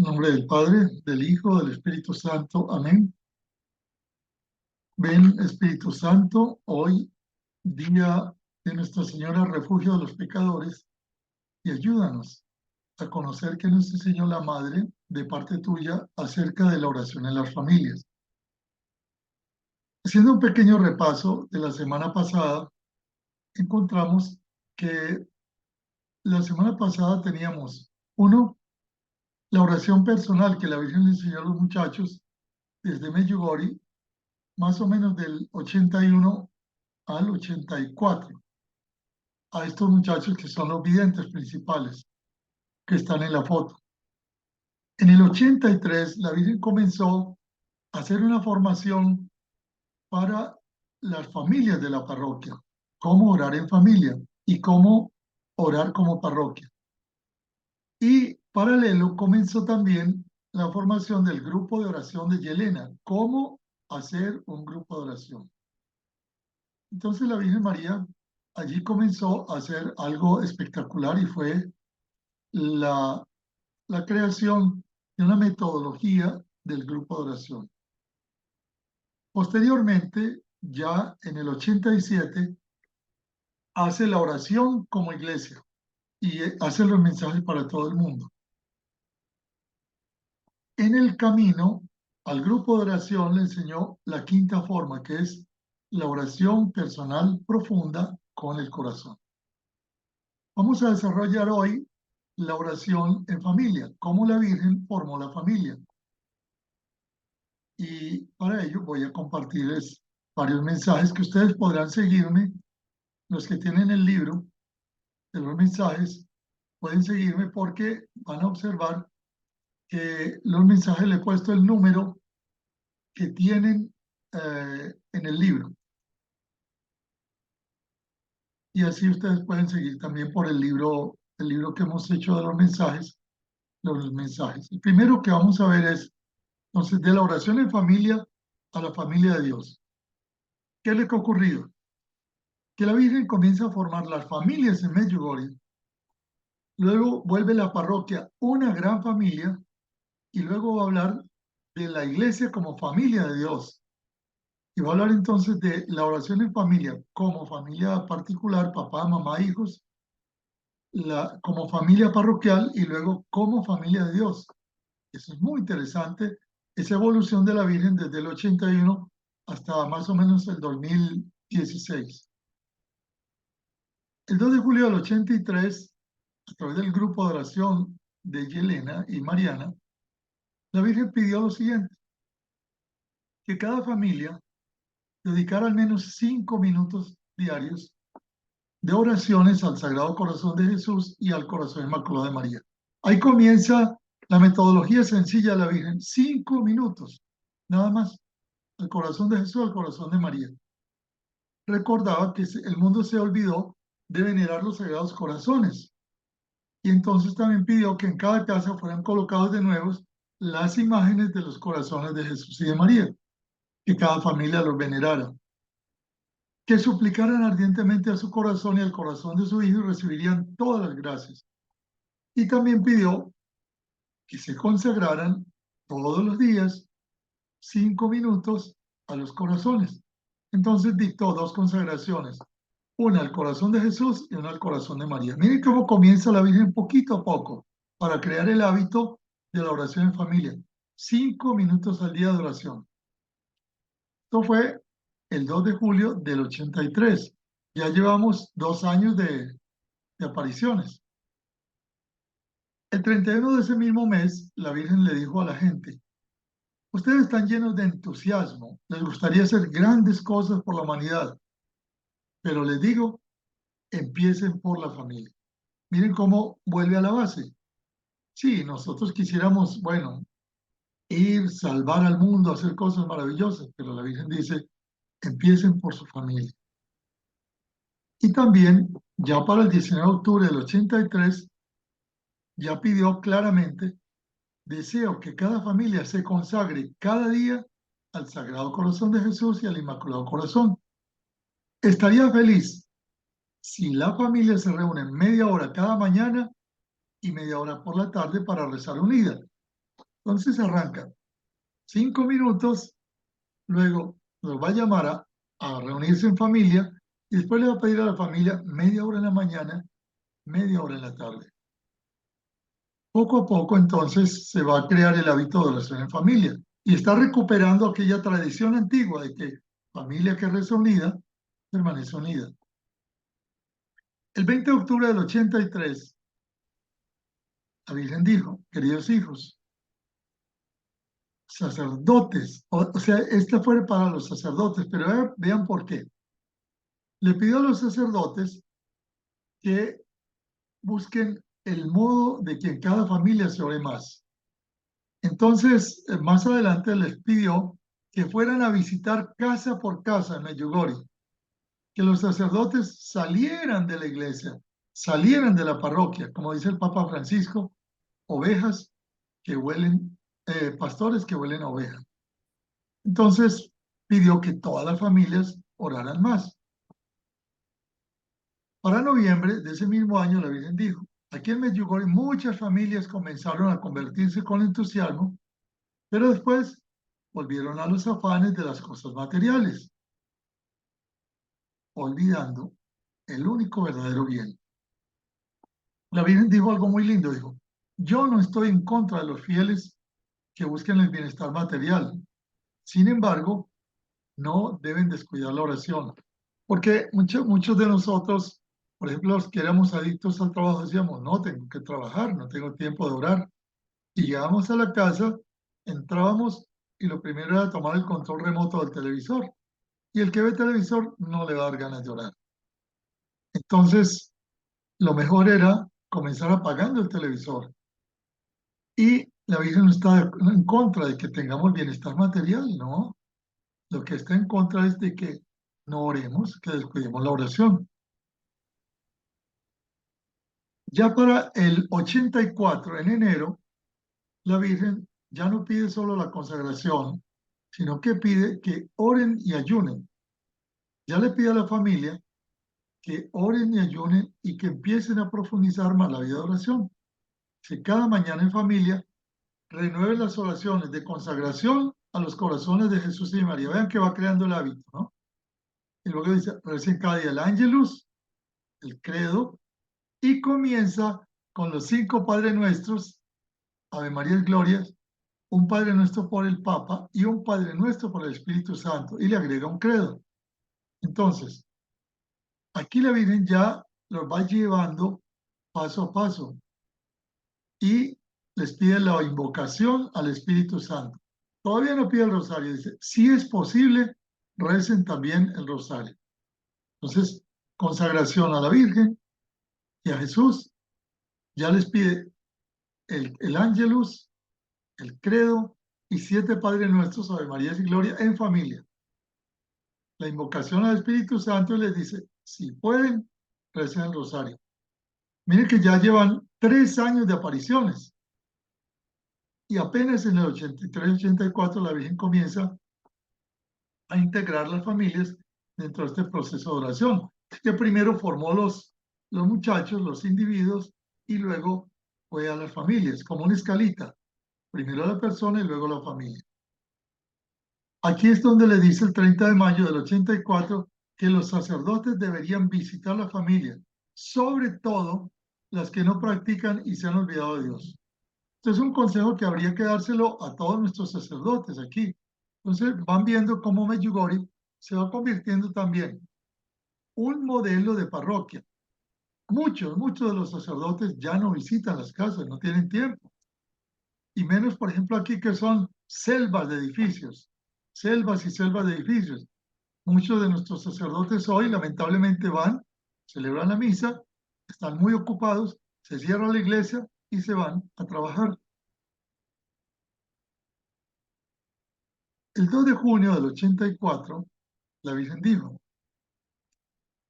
En nombre del Padre, del Hijo, del Espíritu Santo. Amén. Ven, Espíritu Santo, hoy, día de Nuestra Señora, refugio de los pecadores, y ayúdanos a conocer que nos enseñó la Madre, de parte tuya, acerca de la oración en las familias. Haciendo un pequeño repaso de la semana pasada, encontramos que la semana pasada teníamos, uno, la oración personal que la Virgen le enseñó a los muchachos desde Medjugorje, más o menos del 81 al 84, a estos muchachos que son los videntes principales que están en la foto. En el 83, la Virgen comenzó a hacer una formación para las familias de la parroquia, cómo orar en familia y cómo orar como parroquia. Y paralelo comenzó también la formación del grupo de oración de Yelena, cómo hacer un grupo de oración. Entonces la Virgen María allí comenzó a hacer algo espectacular y fue la, la creación de una metodología del grupo de oración. Posteriormente, ya en el 87, hace la oración como iglesia y hace los mensajes para todo el mundo. En el camino al grupo de oración le enseñó la quinta forma, que es la oración personal profunda con el corazón. Vamos a desarrollar hoy la oración en familia, cómo la Virgen formó la familia. Y para ello voy a compartirles varios mensajes que ustedes podrán seguirme. Los que tienen el libro de los mensajes pueden seguirme porque van a observar que los mensajes le he puesto el número que tienen en el libro. Y así ustedes pueden seguir también por el libro que hemos hecho de los mensajes. El primero que vamos a ver es, entonces, de la oración en familia a la familia de Dios. ¿Qué es lo que ha ocurrido? Que la Virgen comienza a formar las familias en Medjugorje, luego vuelve la parroquia una gran familia y luego va a hablar de la iglesia como familia de Dios. Y va a hablar entonces de la oración en familia como familia particular, papá, mamá, hijos, como familia parroquial y luego como familia de Dios. Eso es muy interesante, esa evolución de la Virgen desde el 81 hasta más o menos el 2016. El 2 de julio del 83, a través del grupo de oración de Yelena y Mariana, la Virgen pidió lo siguiente: que cada familia dedicara al menos 5 minutos diarios de oraciones al Sagrado Corazón de Jesús y al Corazón Inmaculado de María. Ahí comienza la metodología sencilla de la Virgen: 5 minutos, nada más, al corazón de Jesús, al corazón de María. Recordaba que el mundo se olvidó de venerar los sagrados corazones. Y entonces también pidió que en cada casa fueran colocados de nuevo las imágenes de los corazones de Jesús y de María, que cada familia los venerara, que suplicaran ardientemente a su corazón y al corazón de su hijo y recibirían todas las gracias. Y también pidió que se consagraran todos los días 5 minutos a los corazones. Entonces dictó 2 consagraciones, una al corazón de Jesús y una al corazón de María. Miren cómo comienza la Virgen poquito a poco para crear el hábito de la oración en familia. 5 minutos al día de oración. Esto fue el 2 de julio del 83. Ya llevamos 2 años de apariciones. El 31 de ese mismo mes, la Virgen le dijo a la gente: ustedes están llenos de entusiasmo, les gustaría hacer grandes cosas por la humanidad, pero les digo, empiecen por la familia. Miren cómo vuelve a la base. Sí, nosotros quisiéramos, bueno, ir, salvar al mundo, hacer cosas maravillosas, pero la Virgen dice, empiecen por su familia. Y también, ya para el 19 de octubre del 83, ya pidió claramente: deseo que cada familia se consagre cada día al Sagrado Corazón de Jesús y al Inmaculado Corazón. Estaría feliz si la familia se reúne media hora cada mañana y media hora por la tarde para rezar unida. Entonces arranca 5 minutos, luego los va a llamar a reunirse en familia y después le va a pedir a la familia media hora en la mañana, media hora en la tarde. Poco a poco entonces se va a crear el hábito de oración en familia y está recuperando aquella tradición antigua de que familia que reza unida permanece unida. El 20 de octubre del 83, la Virgen dijo, queridos hijos, sacerdotes, o sea, esta fue para los sacerdotes, pero vean por qué. Le pidió a los sacerdotes que busquen el modo de que en cada familia se ore más. Entonces, más adelante les pidió que fueran a visitar casa por casa en Medjugorje, que los sacerdotes salieran de la iglesia, salieran de la parroquia, como dice el Papa Francisco, ovejas que huelen, pastores que huelen a ovejas. Entonces, pidió que todas las familias oraran más. Para noviembre de ese mismo año, la Virgen dijo, aquí en Medjugorje muchas familias comenzaron a convertirse con entusiasmo, pero después volvieron a los afanes de las cosas materiales, olvidando el único verdadero bien. La Virgen dijo algo muy lindo, dijo, yo no estoy en contra de los fieles que busquen el bienestar material. Sin embargo, no deben descuidar la oración, porque muchos de nosotros, por ejemplo, los que éramos adictos al trabajo, decíamos, no, tengo que trabajar, no tengo tiempo de orar. Y llegábamos a la casa, entrábamos y lo primero era tomar el control remoto del televisor. Y el que ve televisor no le va a dar ganas de orar. Entonces, lo mejor era comenzar apagando el televisor. Y la Virgen no está en contra de que tengamos bienestar material, ¿no? Lo que está en contra es de que no oremos, que descuidemos la oración. Ya para el 84, en enero, la Virgen ya no pide solo la consagración, sino que pide que oren y ayunen. Ya le pide a la familia que oren y ayunen y que empiecen a profundizar más la vida de oración. Que cada mañana en familia renueven las oraciones de consagración a los corazones de Jesús y María. Vean que va creando el hábito, ¿no? Y luego dice, recen cada día el Ángelus, el Credo, y comienza con los 5 Padres Nuestros, Ave María y Glorias, un Padre Nuestro por el Papa y un Padre Nuestro por el Espíritu Santo, y le agrega un credo. Entonces, aquí la Virgen ya los va llevando paso a paso y les pide la invocación al Espíritu Santo. Todavía no pide el rosario, dice, si es posible, recen también el rosario. Entonces, consagración a la Virgen y a Jesús, ya les pide el Ángelus, el Credo y 7 Padres Nuestros, Ave María y Gloria en familia. La invocación al Espíritu Santo les dice, si pueden, recen el rosario. Miren que ya llevan 3 años de apariciones y apenas en el 83-84 la Virgen comienza a integrar las familias dentro de este proceso de oración, que primero formó los muchachos, los individuos, y luego fue a las familias, como una escalita. Primero la persona y luego la familia. Aquí es donde le dice el 30 de mayo del 84 que los sacerdotes deberían visitar la familia, sobre todo las que no practican y se han olvidado de Dios. Este es un consejo que habría que dárselo a todos nuestros sacerdotes aquí. Entonces van viendo cómo Medjugorje se va convirtiendo también un modelo de parroquia. Muchos de los sacerdotes ya no visitan las casas, no tienen tiempo. Y menos, por ejemplo, aquí que son selvas de edificios, selvas y selvas de edificios. Muchos de nuestros sacerdotes hoy lamentablemente van, celebran la misa, están muy ocupados, se cierra la iglesia y se van a trabajar. El 2 de junio del 84, la Virgen dijo,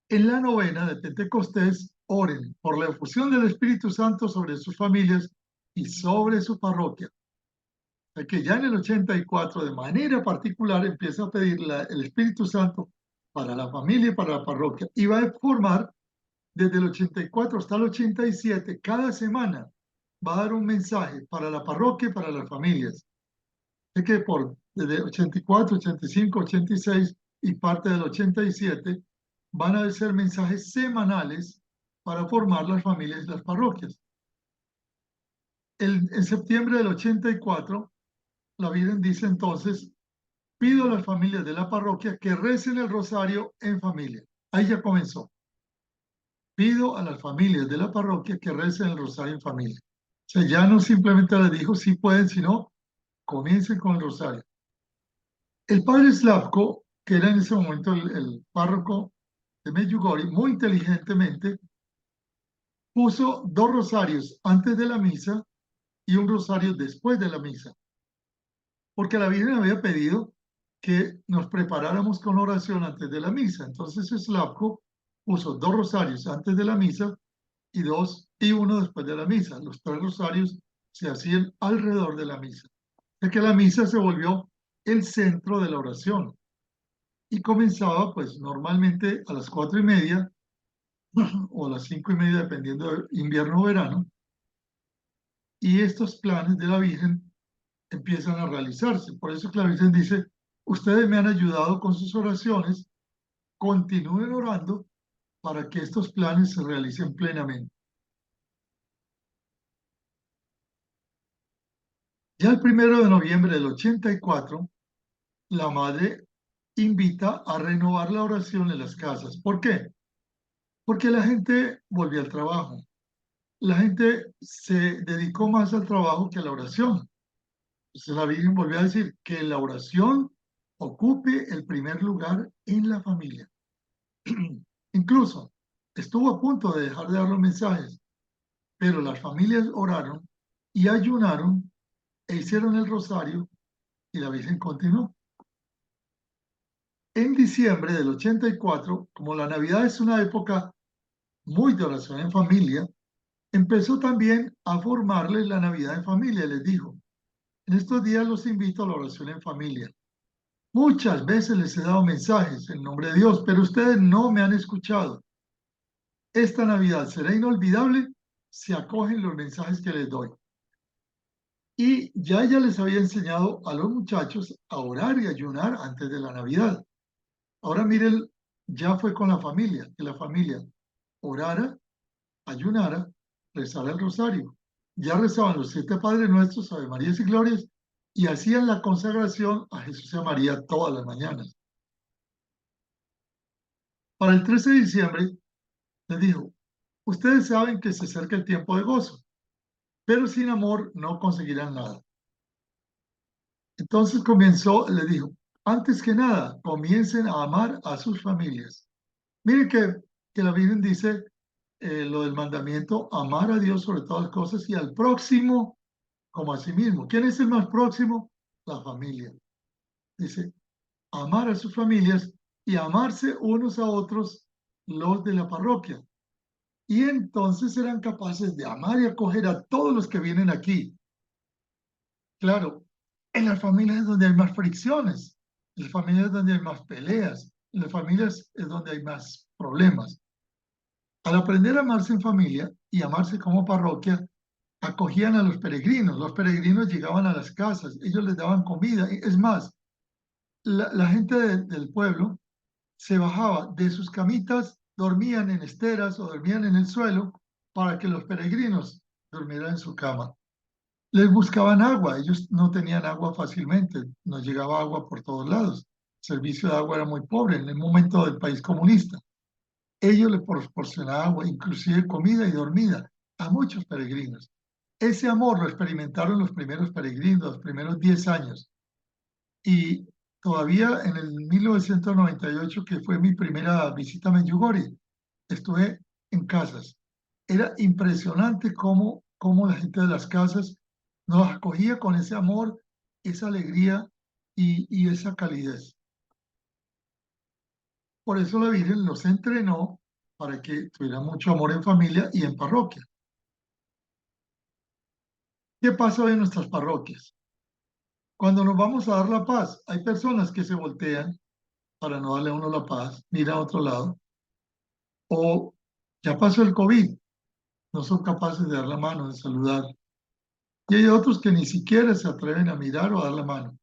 en la novena de Pentecostés, oren por la efusión del Espíritu Santo sobre sus familias y sobre su parroquia. O sea que ya en el 84, de manera particular, empieza a pedir el Espíritu Santo para la familia y para la parroquia. Y va a formar desde el 84 hasta el 87, cada semana, va a dar un mensaje para la parroquia y para las familias. Es que desde 84, 85, 86 y parte del 87 van a ser mensajes semanales para formar las familias y las parroquias. En septiembre del 84, la Virgen dice entonces, pido a las familias de la parroquia que recen el rosario en familia. Ahí ya comenzó. Pido a las familias de la parroquia que recen el rosario en familia. O sea, ya no simplemente les dijo si pueden, sino comiencen con el rosario. El padre Slavko, que era en ese momento el párroco de Medjugorje, muy inteligentemente puso 2 rosarios antes de la misa y un rosario después de la misa, porque la Virgen había pedido que nos preparáramos con la oración antes de la misa. Entonces Slavko puso 2 rosarios antes de la misa y uno después de la misa. Los 3 rosarios se hacían alrededor de la misa. De que la misa se volvió el centro de la oración y comenzaba pues normalmente a las 4:30 o a las 5:30 dependiendo de invierno o verano, y estos planes de la Virgen empiezan a realizarse. Por eso que la Virgen dice, ustedes me han ayudado con sus oraciones, continúen orando para que estos planes se realicen plenamente. Ya el 1 de noviembre del 84, la madre invita a renovar la oración en las casas. ¿Por qué? Porque la gente volvió al trabajo. La gente se dedicó más al trabajo que a la oración. Entonces la Virgen volvió a decir que la oración ocupe el primer lugar en la familia. Incluso estuvo a punto de dejar de dar los mensajes, pero las familias oraron y ayunaron e hicieron el rosario y la Virgen continuó. En diciembre del 84, como la Navidad es una época muy de oración en familia, empezó también a formarles la Navidad en familia. Les dijo, en estos días los invito a la oración en familia. Muchas veces les he dado mensajes en nombre de Dios, pero ustedes no me han escuchado. Esta Navidad será inolvidable si acogen los mensajes que les doy. Y ya ella les había enseñado a los muchachos a orar y ayunar antes de la Navidad. Ahora miren, ya fue con la familia, que la familia orara, ayunara, rezara el rosario. Ya rezaban los 7 Padres Nuestros, Ave Marías y Glorias, y hacían la consagración a Jesús y a María todas las mañanas. Para el 13 de diciembre, les dijo, ustedes saben que se acerca el tiempo de gozo, pero sin amor no conseguirán nada. Entonces comenzó, le dijo, antes que nada, comiencen a amar a sus familias. Miren que la Virgen dice lo del mandamiento, amar a Dios sobre todas las cosas y al próximo como a sí mismo. ¿Quién es el más próximo? La familia. Dice, amar a sus familias y amarse unos a otros los de la parroquia. Y entonces serán capaces de amar y acoger a todos los que vienen aquí. Claro, en las familias es donde hay más fricciones, en las familias es donde hay más peleas, en las familias es donde hay más problemas. Al aprender a amarse en familia y amarse como parroquia, acogían a los peregrinos. Los peregrinos llegaban a las casas, ellos les daban comida. Es más, la gente del pueblo se bajaba de sus camitas, dormían en esteras o dormían en el suelo para que los peregrinos durmieran en su cama. Les buscaban agua, ellos no tenían agua fácilmente, no llegaba agua por todos lados. El servicio de agua era muy pobre en el momento del país comunista. Ellos le proporcionaban agua, inclusive comida y dormida a muchos peregrinos. Ese amor lo experimentaron los primeros peregrinos, los primeros 10 años. Y todavía en el 1998, que fue mi primera visita a Medjugorje, estuve en casas. Era impresionante cómo la gente de las casas nos acogía con ese amor, esa alegría y esa calidez. Por eso la Virgen los entrenó para que tuvieran mucho amor en familia y en parroquia. ¿Qué pasa hoy en nuestras parroquias? Cuando nos vamos a dar la paz, hay personas que se voltean para no darle a uno la paz, mira a otro lado, o ya pasó el COVID, no son capaces de dar la mano, de saludar. Y hay otros que ni siquiera se atreven a mirar o a dar la mano.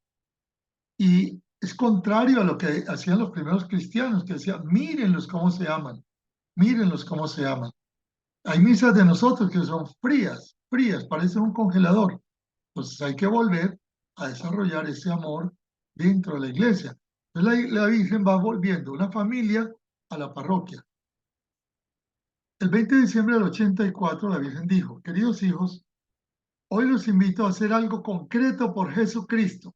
Y es contrario a lo que hacían los primeros cristianos, que decían, mírenlos cómo se aman, mírenlos cómo se aman. Hay misas de nosotros que son frías, frías, parecen un congelador. Entonces hay que volver a desarrollar ese amor dentro de la iglesia. Entonces la Virgen va volviendo una familia a la parroquia. El 20 de diciembre del 84 la Virgen dijo, queridos hijos, hoy los invito a hacer algo concreto por Jesucristo.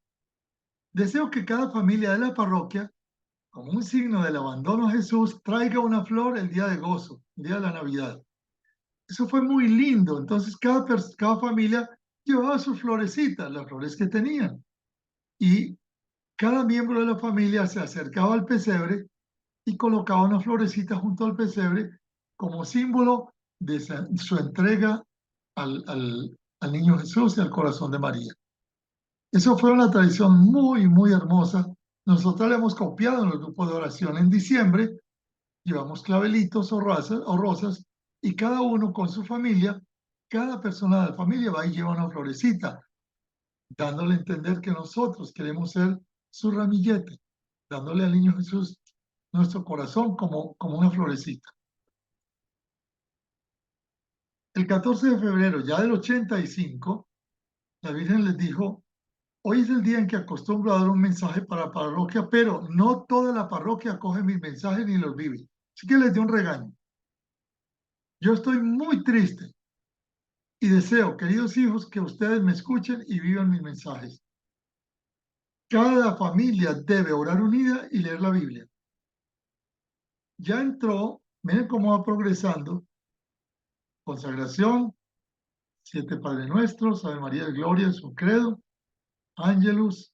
Deseo que cada familia de la parroquia, como un signo del abandono a Jesús, traiga una flor el día de gozo, el día de la Navidad. Eso fue muy lindo. Entonces cada familia llevaba sus florecitas, las flores que tenían. Y cada miembro de la familia se acercaba al pesebre y colocaba una florecita junto al pesebre como símbolo de su entrega al niño Jesús y al corazón de María. Eso fue una tradición muy, muy hermosa. Nosotros la hemos copiado en el grupo de oración en diciembre. Llevamos clavelitos o rosas y cada uno con su familia, cada persona de la familia va y lleva una florecita, dándole a entender que nosotros queremos ser su ramillete, dándole al niño Jesús nuestro corazón como una florecita. El 14 de febrero ya del 85, la Virgen les dijo, hoy es el día en que acostumbro a dar un mensaje para la parroquia, pero no toda la parroquia coge mis mensajes ni los vive. Así que les dio un regaño. Yo estoy muy triste y deseo, queridos hijos, que ustedes me escuchen y vivan mis mensajes. Cada familia debe orar unida y leer la Biblia. Ya entró, miren cómo va progresando, consagración, 7 Padre Nuestros, Ave María de Gloria, su credo, Ángelus,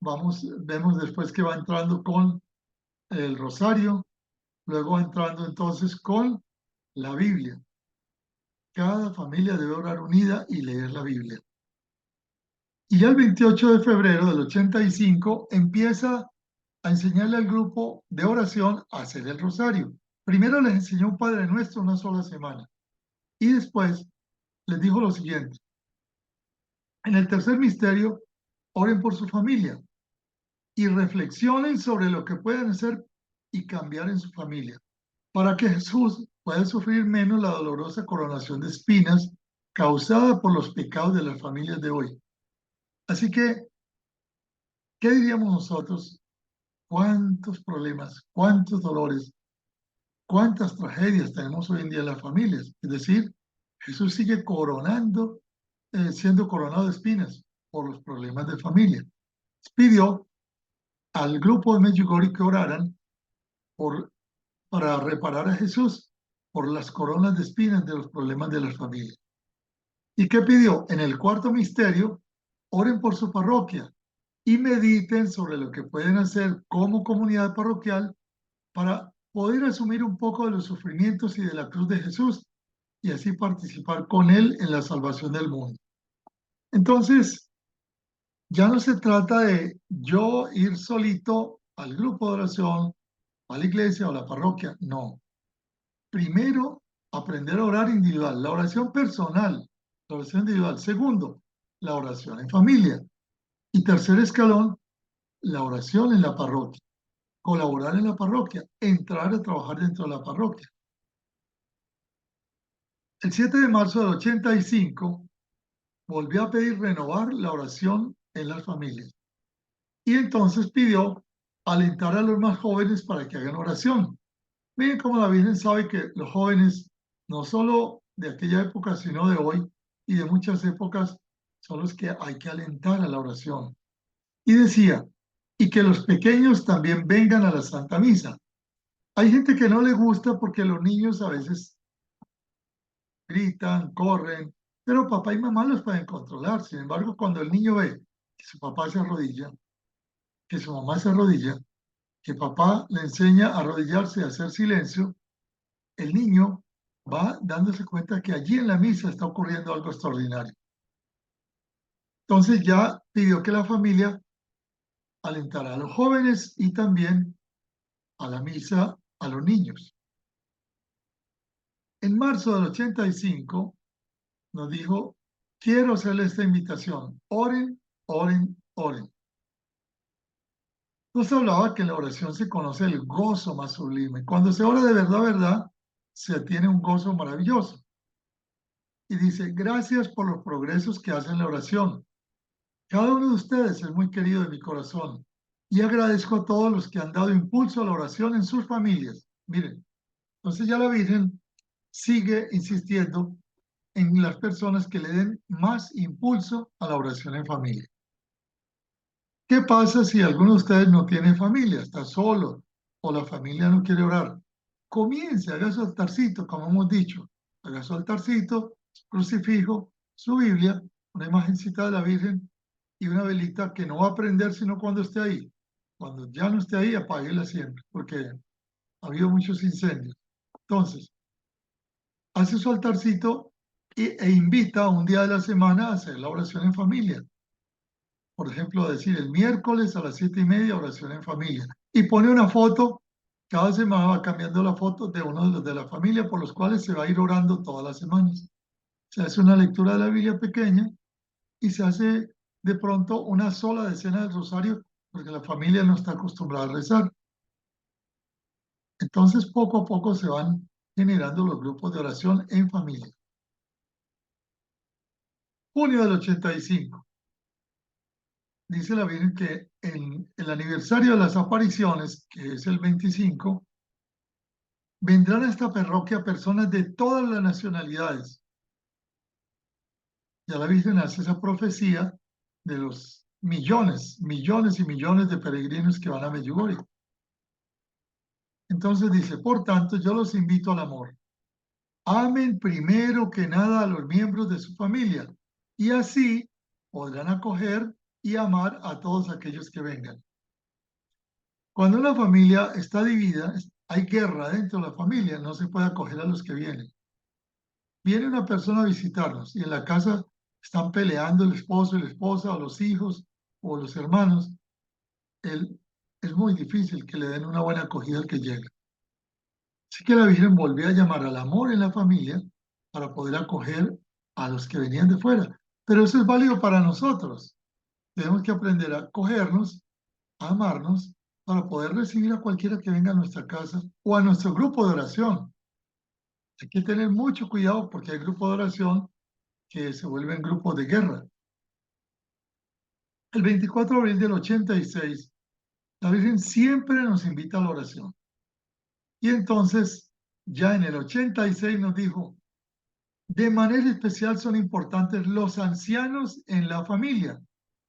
vemos después que va entrando con el rosario, luego va entrando entonces con la Biblia. Cada familia debe orar unida y leer la Biblia. Y ya el 28 de febrero del 85 empieza a enseñarle al grupo de oración a hacer el rosario. Primero les enseñó un Padre Nuestro una sola semana y después les dijo lo siguiente. En el tercer misterio, oren por su familia y reflexionen sobre lo que pueden hacer y cambiar en su familia para que Jesús pueda sufrir menos la dolorosa coronación de espinas causada por los pecados de las familias de hoy. Así que, ¿qué diríamos nosotros? ¿Cuántos problemas, cuántos dolores, cuántas tragedias tenemos hoy en día en las familias? Es decir, Jesús sigue coronando, siendo coronado de espinas por los problemas de familia. Pidió al grupo de Medjugorje que oraran para reparar a Jesús por las coronas de espinas de los problemas de las familias. ¿Y qué pidió? En el cuarto misterio, oren por su parroquia y mediten sobre lo que pueden hacer como comunidad parroquial para poder asumir un poco de los sufrimientos y de la cruz de Jesús y así participar con Él en la salvación del mundo. Entonces, ya no se trata de yo ir solito al grupo de oración, a la iglesia o a la parroquia, no. Primero, aprender a orar individual, la oración personal, la oración individual. Segundo, la oración en familia. Y tercer escalón, la oración en la parroquia. Colaborar en la parroquia, entrar a trabajar dentro de la parroquia. El 7 de marzo del 85 volvió a pedir renovar la oración en las familias. Y entonces pidió alentar a los más jóvenes para que hagan oración. Miren cómo la Virgen sabe que los jóvenes, no solo de aquella época, sino de hoy y de muchas épocas, son los que hay que alentar a la oración. Y decía, y que los pequeños también vengan a la Santa Misa. Hay gente que no le gusta porque los niños a veces gritan, corren, pero papá y mamá los pueden controlar. Sin embargo, cuando el niño ve que su papá se arrodilla, que su mamá se arrodilla, que papá le enseña a arrodillarse y a hacer silencio, el niño va dándose cuenta que allí en la misa está ocurriendo algo extraordinario. Entonces ya pidió que la familia alentara a los jóvenes y también a la misa a los niños. En marzo del 85 nos dijo quiero hacerle esta invitación. Oren, oren, oren. Nos hablaba que en la oración se conoce el gozo más sublime. Cuando se ora de verdad, verdad, se tiene un gozo maravilloso. Y dice, gracias por los progresos que hacen la oración. Cada uno de ustedes es muy querido de mi corazón. Y agradezco a todos los que han dado impulso a la oración en sus familias. Miren, entonces ya la Virgen sigue insistiendo en las personas que le den más impulso a la oración en familia. ¿Qué pasa si alguno de ustedes no tiene familia, está solo o la familia no quiere orar? Comience, haga su altarcito, como hemos dicho. Haga su altarcito, su crucifijo, su Biblia, una imagencita de la Virgen y una velita que no va a prender sino cuando esté ahí. Cuando ya no esté ahí, apáguela siempre, porque ha habido muchos incendios. Entonces, hace su altarcito e invita un día de la semana a hacer la oración en familia. Por ejemplo, decir el miércoles a las 7:30 oración en familia. Y pone una foto, cada semana va cambiando la foto de uno de los de la familia por los cuales se va a ir orando todas las semanas. Se hace una lectura de la Biblia pequeña y se hace de pronto una sola decena del rosario porque la familia no está acostumbrada a rezar. Entonces, poco a poco se van generando los grupos de oración en familia. Junio del 85. Dice la Virgen que en el aniversario de las apariciones, que es el 25, vendrán a esta parroquia personas de todas las nacionalidades. Ya la Virgen hace esa profecía de los millones, millones y millones de peregrinos que van a Medjugorje. Entonces dice, por tanto, yo los invito al amor. Amen primero que nada a los miembros de su familia y así podrán acoger y amar a todos aquellos que vengan. Cuando una familia está dividida, hay guerra dentro de la familia, no se puede acoger a los que vienen. Viene una persona a visitarnos y en la casa están peleando el esposo y la esposa o los hijos o los hermanos. Es muy difícil que le den una buena acogida al que llega. Así que la Virgen volvió a llamar al amor en la familia para poder acoger a los que venían de fuera. Pero eso es válido para nosotros. Tenemos que aprender a acogernos, a amarnos, para poder recibir a cualquiera que venga a nuestra casa o a nuestro grupo de oración. Hay que tener mucho cuidado porque hay grupos de oración que se vuelven grupos de guerra. El 24 de abril del 86, la Virgen siempre nos invita a la oración. Y entonces, ya en el 86 nos dijo, de manera especial son importantes los ancianos en la familia.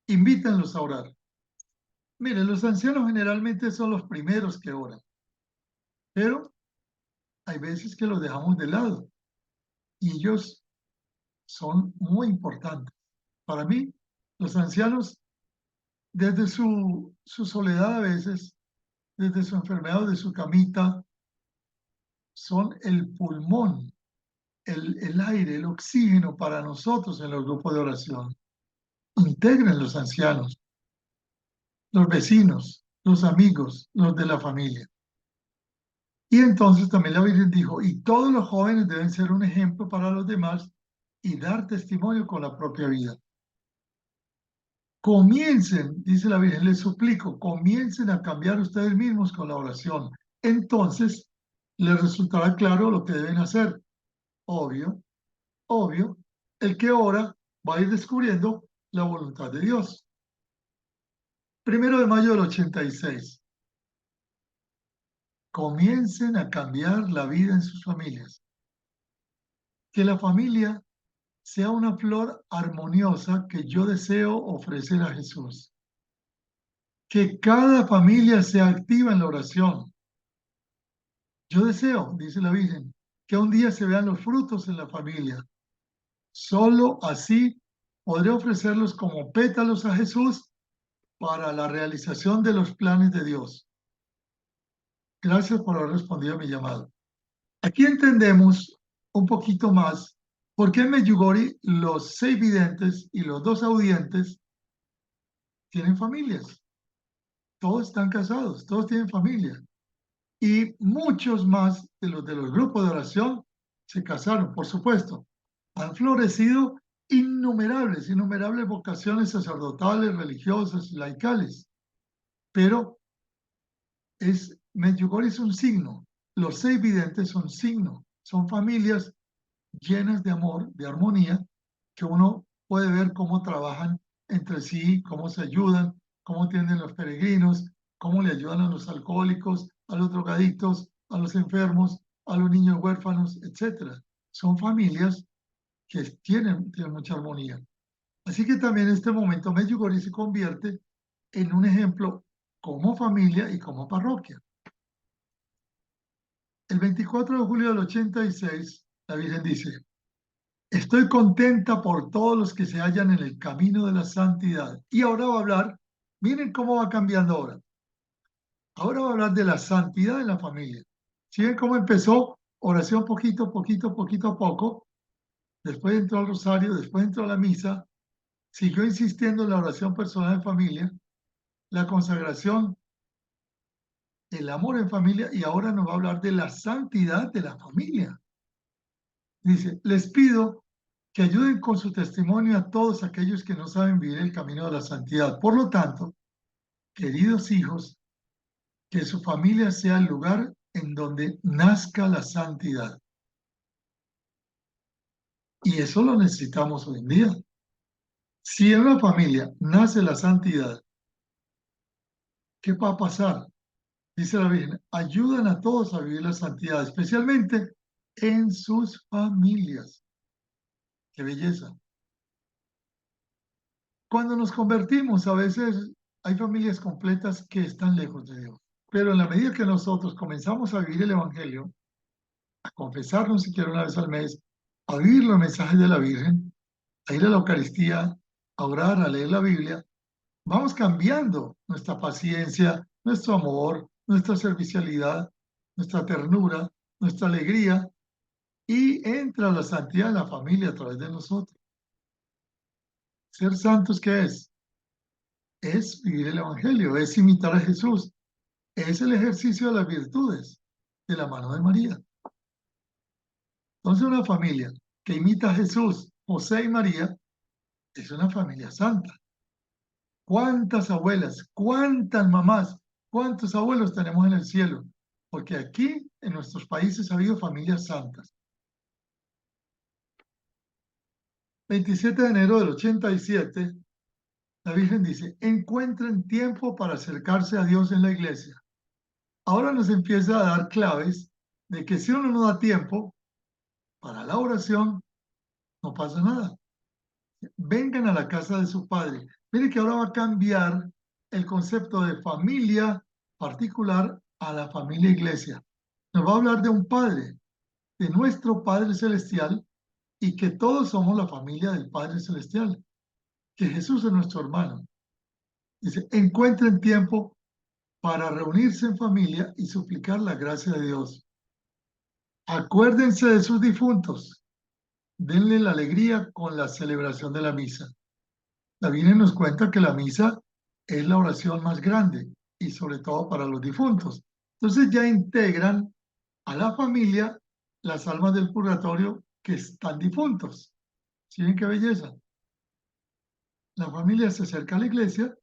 Invítenlos a orar. Miren, los ancianos generalmente son los primeros que oran, pero hay veces que los dejamos de lado y ellos son muy importantes. Para mí, los ancianos, desde su soledad a veces, desde su enfermedad, de su camita, son el pulmón, el aire, el oxígeno para nosotros en los grupos de oración. Integren los ancianos, los vecinos, los amigos, los de la familia. Y entonces también la Virgen dijo, y todos los jóvenes deben ser un ejemplo para los demás y dar testimonio con la propia vida. Comiencen, dice la Virgen, les suplico, comiencen a cambiar ustedes mismos con la oración. Entonces les resultará claro lo que deben hacer. Obvio, obvio, el que ora va a ir descubriendo la voluntad de Dios. 1 de mayo del 86. Comiencen a cambiar la vida en sus familias. Que la familia sea una flor armoniosa que yo deseo ofrecer a Jesús. Que cada familia sea activa en la oración. Yo deseo, dice la Virgen, que un día se vean los frutos en la familia. Solo así podré ofrecerlos como pétalos a Jesús para la realización de los planes de Dios. Gracias por haber respondido a mi llamado. Aquí entendemos un poquito más por qué en Medjugorje los 6 videntes y los 2 audientes tienen familias. Todos están casados, todos tienen familia. Y muchos más de los grupos de oración se casaron, por supuesto. Han florecido innumerables vocaciones sacerdotales, religiosas, laicales, pero Medjugorje es un signo. Los 6 videntes son signo, son familias llenas de amor, de armonía, que uno puede ver cómo trabajan entre sí, cómo se ayudan, cómo atienden los peregrinos, cómo le ayudan a los alcohólicos, a los drogadictos, a los enfermos, a los niños huérfanos, etc. Son familias que tienen mucha armonía. Así que también en este momento Medjugorje se convierte en un ejemplo como familia y como parroquia. El 24 de julio del 86, la Virgen dice: estoy contenta por todos los que se hallan en el camino de la santidad. Y ahora va a hablar, miren cómo va cambiando ahora. Ahora va a hablar de la santidad en la familia. ¿Sí ven cómo empezó? Oración poquito a poco. Después entró al rosario, después entró a la misa. Siguió insistiendo en la oración personal en familia, la consagración, el amor en familia, y ahora nos va a hablar de la santidad de la familia. Dice: les pido que ayuden con su testimonio a todos aquellos que no saben vivir el camino de la santidad. Por lo tanto, queridos hijos, que su familia sea el lugar en donde nazca la santidad. Y eso lo necesitamos hoy en día. Si en una familia nace la santidad, ¿qué va a pasar? Dice la Virgen: ayudan a todos a vivir la santidad, especialmente en sus familias. ¡Qué belleza! Cuando nos convertimos, a veces hay familias completas que están lejos de Dios. Pero en la medida que nosotros comenzamos a vivir el Evangelio, a confesarnos siquiera una vez al mes, a vivir los mensajes de la Virgen, a ir a la Eucaristía, a orar, a leer la Biblia, vamos cambiando nuestra paciencia, nuestro amor, nuestra servicialidad, nuestra ternura, nuestra alegría, y entra la santidad en la familia a través de nosotros. Ser santos, ¿qué es? Es vivir el Evangelio, es imitar a Jesús, es el ejercicio de las virtudes de la mano de María. Entonces, una familia que imita a Jesús, José y María, es una familia santa. ¿Cuántas abuelas, cuántas mamás, cuántos abuelos tenemos en el cielo? Porque aquí, en nuestros países, ha habido familias santas. 27 de enero del 87, la Virgen dice: encuentren tiempo para acercarse a Dios en la iglesia. Ahora nos empieza a dar claves de que si uno no da tiempo para la oración, no pasa nada. Vengan a la casa de su padre. Mire que ahora va a cambiar el concepto de familia particular a la familia iglesia. Nos va a hablar de un padre, de nuestro Padre Celestial, y que todos somos la familia del Padre Celestial, que Jesús es nuestro hermano. Dice: encuentren tiempo para reunirse en familia y suplicar la gracia de Dios. Acuérdense de sus difuntos. Denle la alegría con la celebración de la misa. La Biblia nos cuenta que la misa es la oración más grande y sobre todo para los difuntos. Entonces ya integran a la familia las almas del purgatorio que están difuntos. ¿Sí ven qué belleza? La familia se acerca a la iglesia,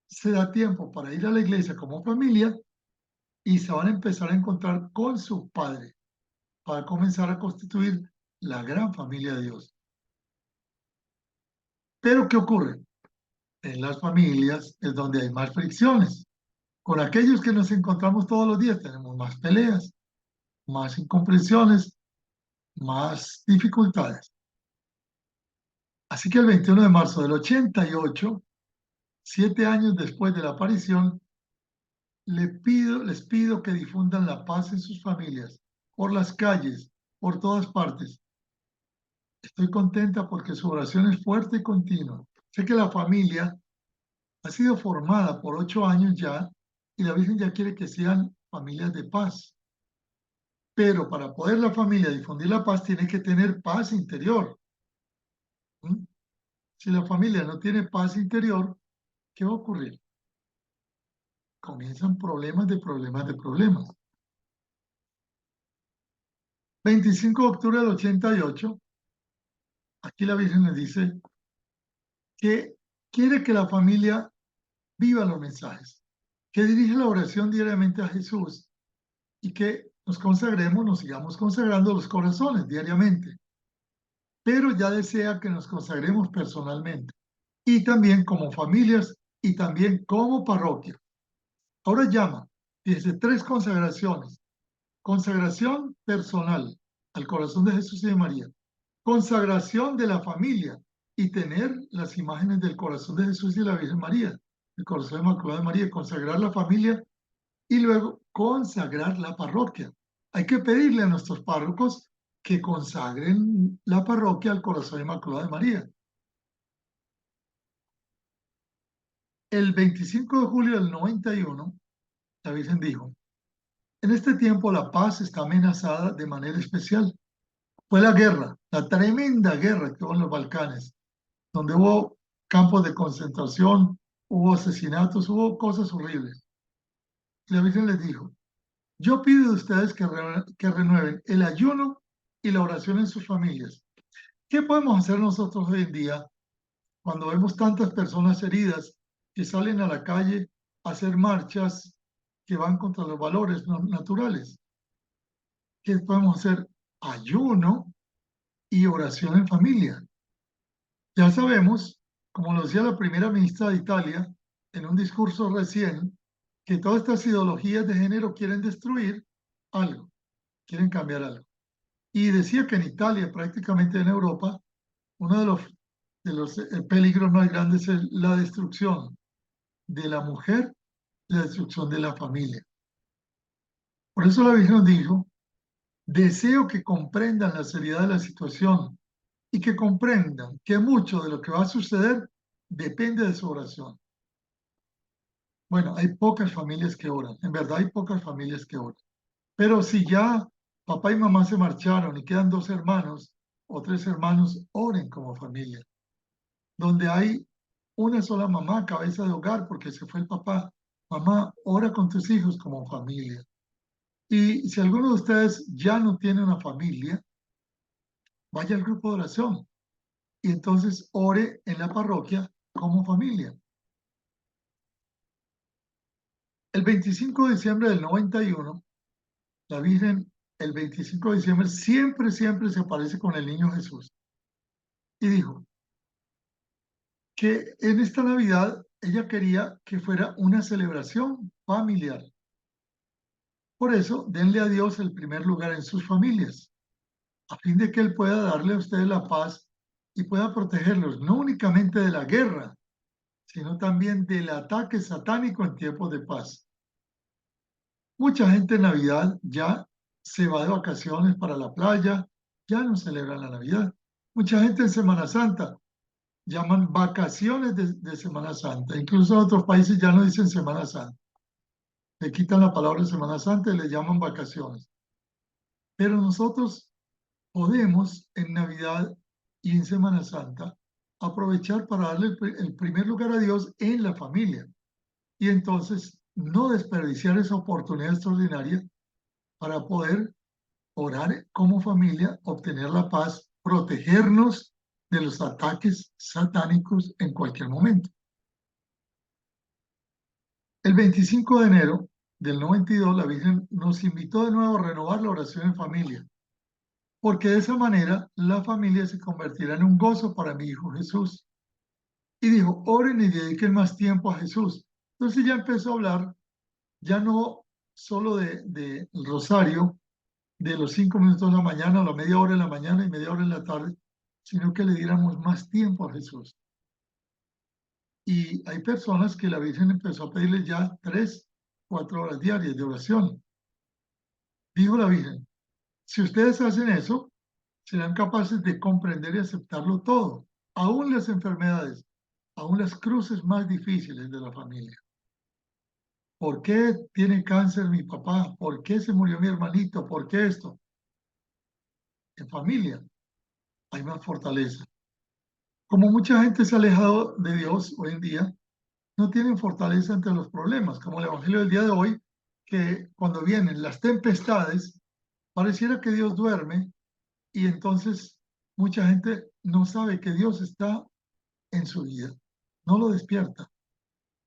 se da tiempo para ir a la iglesia como familia y se van a empezar a encontrar con su padre para comenzar a constituir la gran familia de Dios. Pero ¿qué ocurre? En las familias es donde hay más fricciones. Con aquellos que nos encontramos todos los días tenemos más peleas, más incomprensiones, más dificultades. Así que el 21 de marzo del 88, 7 años después de la aparición, les pido que difundan la paz en sus familias, por las calles, por todas partes. Estoy contenta porque su oración es fuerte y continua. Sé que la familia ha sido formada por 8 años ya y la Virgen ya quiere que sean familias de paz. Pero para poder la familia difundir la paz tiene que tener paz interior. ¿Mm? Si la familia no tiene paz interior, ¿qué va a ocurrir? Comienzan problemas de problemas de problemas. 25 de octubre del 88, Aquí la Virgen les dice que quiere que la familia viva los mensajes, que dirige la oración diariamente a Jesús y que nos consagremos, nos sigamos consagrando los corazones diariamente, pero ya desea que nos consagremos personalmente y también como familias y también como parroquia. Ahora llama, fíjese, 3 consagraciones. Consagración personal al corazón de Jesús y de María. Consagración de la familia y tener las imágenes del corazón de Jesús y de la Virgen María, el corazón inmaculado de María, consagrar la familia y luego consagrar la parroquia. Hay que pedirle a nuestros párrocos que consagren la parroquia al corazón inmaculado de María. El 25 de julio del 91, la Virgen dijo, en este tiempo la paz está amenazada de manera especial. Fue la guerra, la tremenda guerra que hubo en los Balcanes, donde hubo campos de concentración, hubo asesinatos, hubo cosas horribles. Y la Virgen les dijo, yo pido de ustedes que renueven el ayuno y la oración en sus familias. ¿Qué podemos hacer nosotros hoy en día cuando vemos tantas personas heridas que salen a la calle a hacer marchas que van contra los valores naturales? ¿Qué podemos hacer? Ayuno y oración en familia. Ya sabemos, como lo decía la primera ministra de Italia en un discurso recién, que todas estas ideologías de género quieren destruir algo, quieren cambiar algo. Y decía que en Italia, prácticamente en Europa, uno de los peligros más grandes es la destrucción de la mujer, la destrucción de la familia. Por eso la Virgen nos dijo, deseo que comprendan la seriedad de la situación y que comprendan que mucho de lo que va a suceder depende de su oración. Bueno, hay pocas familias que oran, en verdad hay pocas familias que oran. Pero si ya papá y mamá se marcharon y quedan 2 hermanos o 3 hermanos, oren como familia. Donde hay una sola mamá, cabeza de hogar, porque se fue el papá, mamá, ora con tus hijos como familia. Y si alguno de ustedes ya no tiene una familia, vaya al grupo de oración y entonces ore en la parroquia como familia. El 25 de diciembre del 91, la Virgen, el 25 de diciembre, siempre se aparece con el niño Jesús. Y dijo que en esta Navidad ella quería que fuera una celebración familiar. Por eso, denle a Dios el primer lugar en sus familias, a fin de que Él pueda darle a ustedes la paz y pueda protegerlos, no únicamente de la guerra, sino también del ataque satánico en tiempos de paz. Mucha gente en Navidad ya se va de vacaciones para la playa, ya no celebran la Navidad. Mucha gente en Semana Santa llaman vacaciones de Semana Santa. Incluso en otros países ya no dicen Semana Santa. Le quitan la palabra Semana Santa y le llaman vacaciones. Pero nosotros podemos en Navidad y en Semana Santa aprovechar para darle el primer lugar a Dios en la familia. Y entonces no desperdiciar esa oportunidad extraordinaria para poder orar como familia, obtener la paz, protegernos de los ataques satánicos en cualquier momento. El 25 de enero del 92, la Virgen nos invitó de nuevo a renovar la oración en familia, porque de esa manera la familia se convertirá en un gozo para mi Hijo Jesús. Y dijo, oren y dediquen más tiempo a Jesús. Entonces ya empezó a hablar, ya no solo del rosario, de los 5 minutos de la mañana, o la media hora en la mañana y media hora en la tarde, sino que le diéramos más tiempo a Jesús. Y hay personas que la Virgen empezó a pedirle ya 3, 4 horas diarias de oración. Dijo la Virgen, si ustedes hacen eso, serán capaces de comprender y aceptarlo todo, aún las enfermedades, aún las cruces más difíciles de la familia. ¿Por qué tiene cáncer mi papá? ¿Por qué se murió mi hermanito? ¿Por qué esto? En familia hay más fortaleza. Como mucha gente se ha alejado de Dios hoy en día, no tienen fortaleza ante los problemas, como el Evangelio del día de hoy, que cuando vienen las tempestades, pareciera que Dios duerme y entonces mucha gente no sabe que Dios está en su vida, no lo despierta.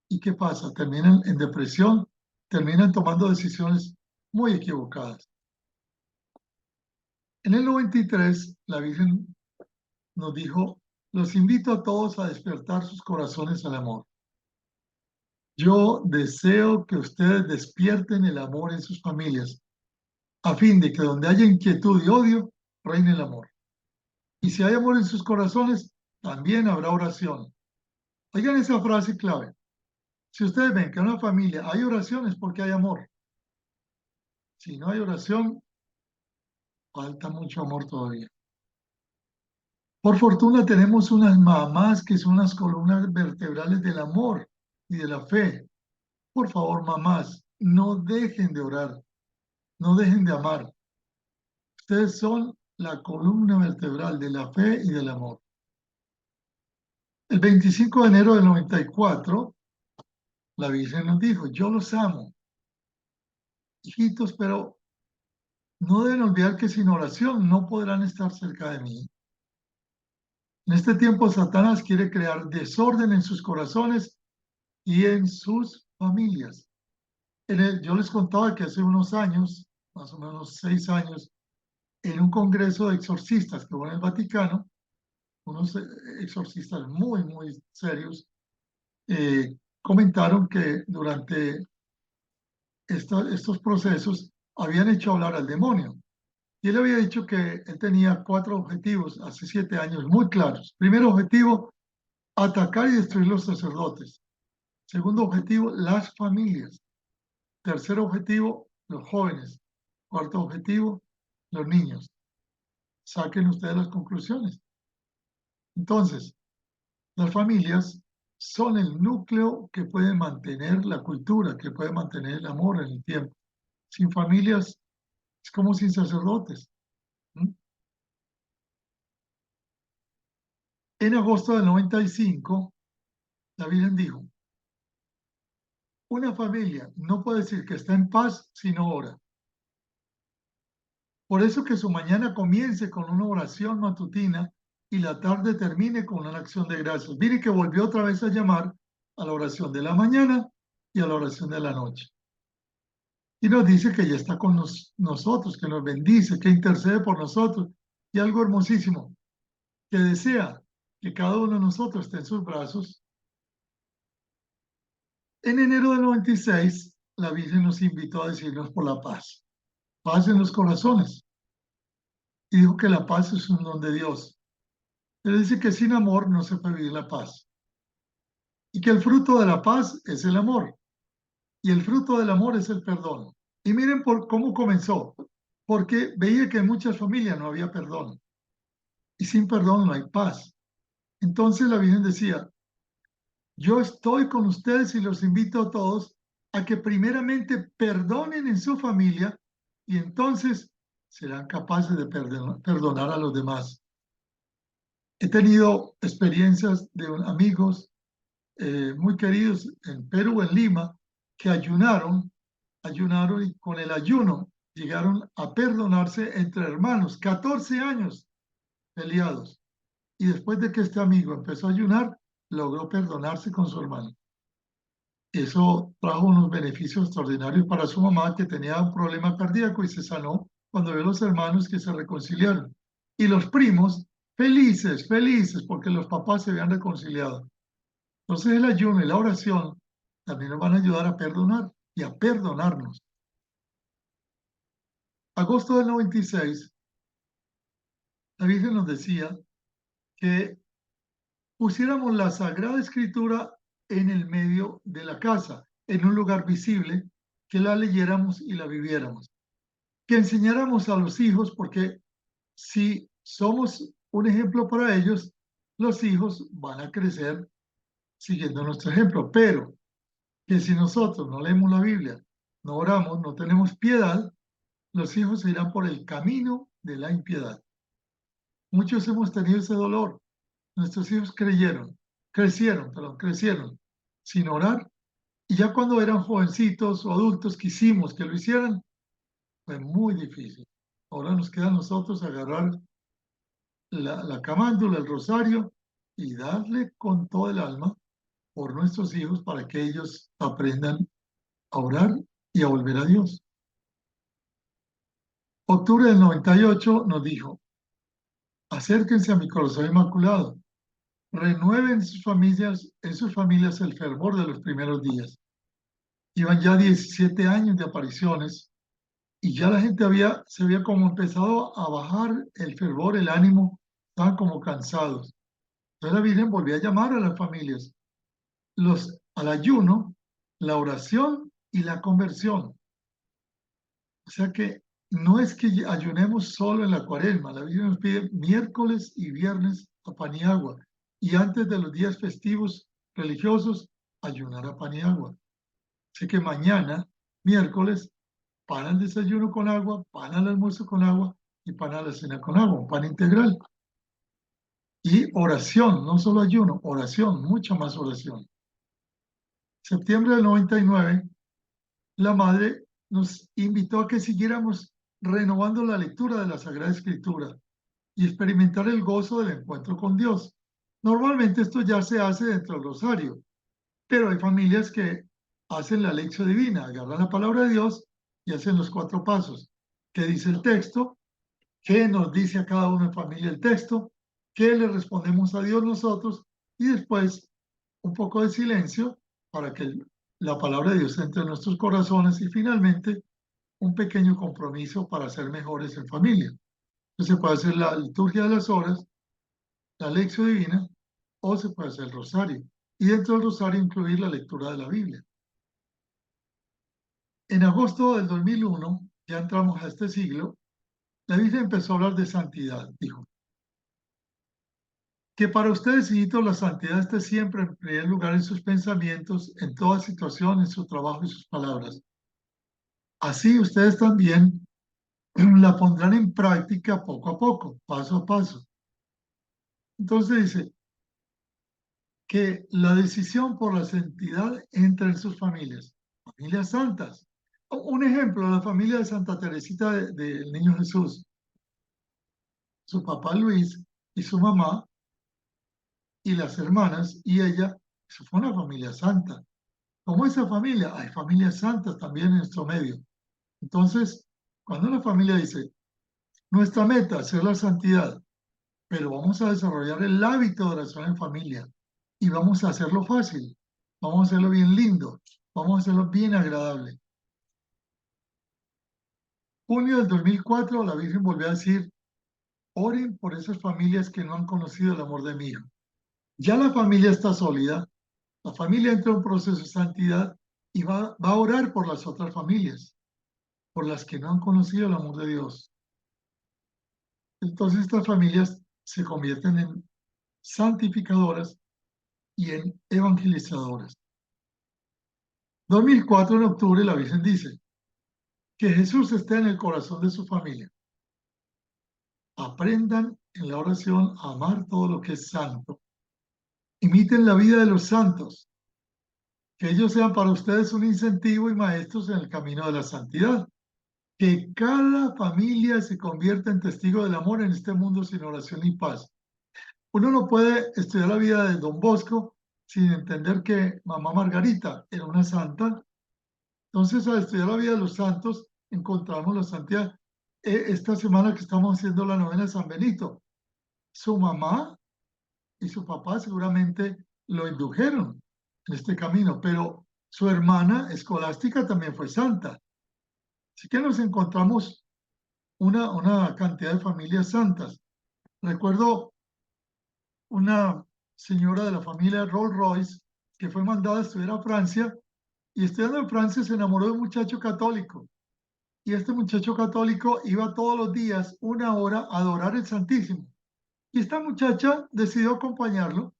¿Y qué pasa? Terminan en depresión, terminan tomando decisiones muy equivocadas. En el 93, la Virgen nos dijo, los invito a todos a despertar sus corazones al amor. Yo deseo que ustedes despierten el amor en sus familias, a fin de que donde haya inquietud y odio, reine el amor. Y si hay amor en sus corazones, también habrá oración. Oigan esa frase clave. Si ustedes ven que en una familia hay oración es porque hay amor. Si no hay oración, falta mucho amor todavía. Por fortuna tenemos unas mamás que son las columnas vertebrales del amor y de la fe. Por favor, mamás, no dejen de orar, no dejen de amar. Ustedes son la columna vertebral de la fe y del amor. El 25 de enero del 94, la Virgen nos dijo, yo los amo, hijitos, pero no deben olvidar que sin oración no podrán estar cerca de mí. En este tiempo, Satanás quiere crear desorden en sus corazones y en sus familias. Yo les contaba que hace unos años, más o menos 6 años, en un congreso de exorcistas que hubo en el Vaticano, unos exorcistas muy, muy serios, comentaron que durante estos procesos habían hecho hablar al demonio. Y él había dicho que él tenía 4 objetivos hace 7 años muy claros. Primer objetivo, atacar y destruir los sacerdotes. Segundo objetivo, las familias. Tercer objetivo, los jóvenes. Cuarto objetivo, los niños. Saquen ustedes las conclusiones. Entonces, las familias son el núcleo que puede mantener la cultura, que puede mantener el amor en el tiempo. Sin familias es como sin sacerdotes. ¿Mm? En agosto del 95, la Virgen dijo, una familia no puede decir que está en paz si no ora. Por eso que su mañana comience con una oración matutina y la tarde termine con una acción de gracias. Mire que volvió otra vez a llamar a la oración de la mañana y a la oración de la noche. Y nos dice que ya está con nosotros, que nos bendice, que intercede por nosotros. Y algo hermosísimo, que desea que cada uno de nosotros esté en sus brazos. En enero del 96, la Virgen nos invitó a decirnos por la paz. Paz en los corazones. Y dijo que la paz es un don de Dios. Pero dice que sin amor no se puede vivir la paz. Y que el fruto de la paz es el amor. Y el fruto del amor es el perdón. Y miren por cómo comenzó. Porque veía que en muchas familias no había perdón. Y sin perdón no hay paz. Entonces la Virgen decía, yo estoy con ustedes y los invito a todos a que primeramente perdonen en su familia y entonces serán capaces de perdonar a los demás. He tenido experiencias de amigos muy queridos en Perú, en Lima, que ayunaron y con el ayuno llegaron a perdonarse entre hermanos, 14 años peleados. Y después de que este amigo empezó a ayunar, logró perdonarse con su hermano. Eso trajo unos beneficios extraordinarios para su mamá, que tenía un problema cardíaco y se sanó cuando vio a los hermanos que se reconciliaron. Y los primos, felices, felices, porque los papás se habían reconciliado. Entonces el ayuno y la oración también nos van a ayudar a perdonar y a perdonarnos. Agosto del 96, la Virgen nos decía que pusiéramos la Sagrada Escritura en el medio de la casa, en un lugar visible, que la leyéramos y la viviéramos. Que enseñáramos a los hijos, porque si somos un ejemplo para ellos, los hijos van a crecer siguiendo nuestro ejemplo. Pero que si nosotros no leemos la Biblia, no oramos, no tenemos piedad, los hijos se irán por el camino de la impiedad. Muchos hemos tenido ese dolor. Nuestros hijos crecieron sin orar. Y ya cuando eran jovencitos o adultos quisimos que lo hicieran, fue muy difícil. Ahora nos queda a nosotros agarrar la camándula, el rosario, y darle con todo el alma por nuestros hijos para que ellos aprendan a orar y a volver a Dios. Octubre del 98 nos dijo, acérquense a mi corazón inmaculado, renueven en sus familias el fervor de los primeros días. Iban ya 17 años de apariciones y ya la gente se había como empezado a bajar el fervor, el ánimo, estaban como cansados. Entonces la Virgen volvió a llamar a las familias, al ayuno, la oración y la conversión. O sea que no es que ayunemos solo en la cuaresma, la Biblia nos pide miércoles y viernes a pan y agua, y antes de los días festivos religiosos, ayunar a pan y agua. Así que mañana, miércoles, pan al desayuno con agua, pan al almuerzo con agua y pan a la cena con agua, un pan integral. Y oración, no solo ayuno, oración, mucha más oración. Septiembre del 99, la Madre nos invitó a que siguiéramos renovando la lectura de la Sagrada Escritura y experimentar el gozo del encuentro con Dios. Normalmente esto ya se hace dentro del rosario, pero hay familias que hacen la lección divina, agarran la palabra de Dios y hacen los 4 pasos. ¿Qué dice el texto? ¿Qué nos dice a cada uno en familia el texto? ¿Qué le respondemos a Dios nosotros? Y después un poco de silencio para que la palabra de Dios entre en nuestros corazones y finalmente un pequeño compromiso para ser mejores en familia. Entonces se puede hacer la liturgia de las horas, la lección divina o se puede hacer el rosario. Y dentro del rosario incluir la lectura de la Biblia. En agosto del 2001, ya entramos a este siglo, la Biblia empezó a hablar de santidad. Dijo, que para ustedes, hijitos, la santidad esté siempre en primer lugar en sus pensamientos, en toda situación, en su trabajo y sus palabras. Así ustedes también la pondrán en práctica poco a poco, paso a paso. Entonces dice que la decisión por la santidad entra en sus familias santas. Un ejemplo, la familia de Santa Teresita del Niño Jesús, su papá Luis y su mamá y las hermanas y ella, eso fue una familia santa. Como esa familia, hay familias santas también en nuestro medio. Entonces, cuando la familia dice, nuestra meta es ser la santidad, pero vamos a desarrollar el hábito de oración en familia y vamos a hacerlo fácil, vamos a hacerlo bien lindo, vamos a hacerlo bien agradable. Junio del 2004, la Virgen volvió a decir, oren por esas familias que no han conocido el amor de mi Hijo. Ya la familia está sólida, la familia entra en un proceso de santidad y va a orar por las otras familias, por las que no han conocido el amor de Dios. Entonces estas familias se convierten en santificadoras y en evangelizadoras. 2004, en octubre, la Virgen dice que Jesús esté en el corazón de su familia. Aprendan en la oración a amar todo lo que es santo. Imiten la vida de los santos. Que ellos sean para ustedes un incentivo y maestros en el camino de la santidad. Que cada familia se convierta en testigo del amor en este mundo sin oración y paz. Uno no puede estudiar la vida de Don Bosco sin entender que mamá Margarita era una santa. Entonces, al estudiar la vida de los santos, encontramos la santidad. Esta semana que estamos haciendo la novena de San Benito, su mamá y su papá seguramente lo indujeron en este camino, pero su hermana escolástica también fue santa. Así que nos encontramos una cantidad de familias santas. Recuerdo una señora de la familia Rolls Royce que fue mandada a estudiar a Francia y estudiando en Francia se enamoró de un muchacho católico. Y este muchacho católico iba todos los días 1 hora a adorar el Santísimo. Y esta muchacha decidió acompañarlo.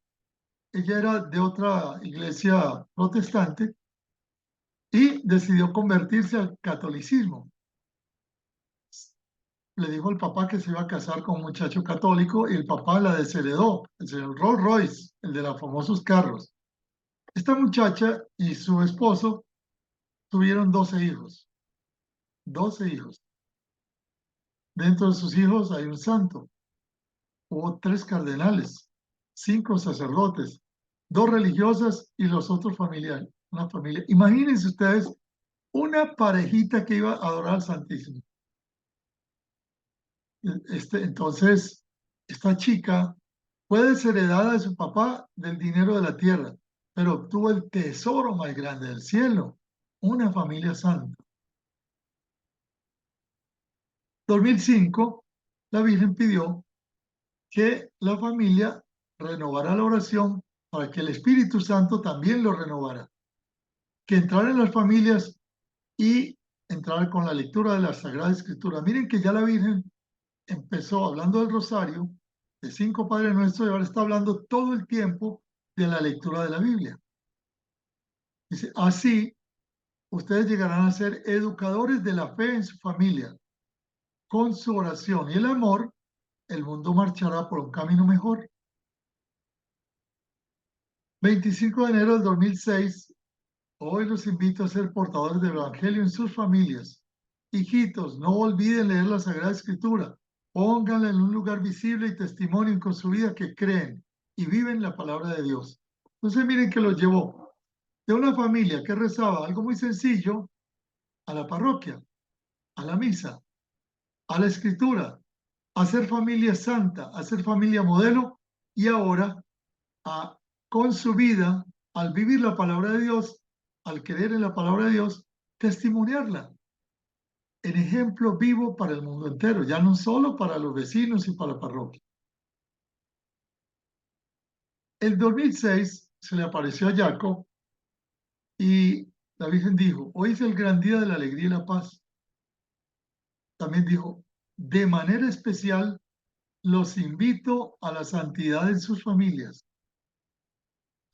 Ella era de otra iglesia protestante y decidió convertirse al catolicismo. Le dijo al papá que se iba a casar con un muchacho católico y el papá la desheredó, el señor Rolls Royce, el de los famosos carros. Esta muchacha y su esposo tuvieron 12 hijos. 12 hijos. Dentro de sus hijos hay un santo. hubo 3 cardenales, 5 sacerdotes, 2 religiosas y los otros familiares. Una familia. Imagínense ustedes una parejita que iba a adorar al Santísimo. Entonces, esta chica fue desheredada de su papá del dinero de la tierra, pero obtuvo el tesoro más grande del cielo, una familia santa. 2005, la Virgen pidió que la familia renovara la oración para que el Espíritu Santo también lo renovara, que entrara en las familias y entrar con la lectura de la Sagrada Escritura. Miren que ya la Virgen empezó hablando del rosario, de 5 Padres Nuestros, y ahora está hablando todo el tiempo de la lectura de la Biblia. Dice, así ustedes llegarán a ser educadores de la fe en su familia. Con su oración y el amor, el mundo marchará por un camino mejor. 25 de enero del 2006, hoy los invito a ser portadores del Evangelio en sus familias. Hijitos, no olviden leer la Sagrada Escritura. Pónganla en un lugar visible y testimonio con su vida que creen y viven la palabra de Dios. Entonces miren que los llevó de una familia que rezaba algo muy sencillo a la parroquia, a la misa, a la escritura, a ser familia santa, a ser familia modelo y ahora con su vida, al vivir la palabra de Dios, al creer en la palabra de Dios, testimoniarla en ejemplo vivo para el mundo entero, ya no solo para los vecinos y para la parroquia. En 2006 se le apareció a Jacob y la Virgen dijo, hoy es el gran día de la alegría y la paz. También dijo, de manera especial, los invito a la santidad en sus familias.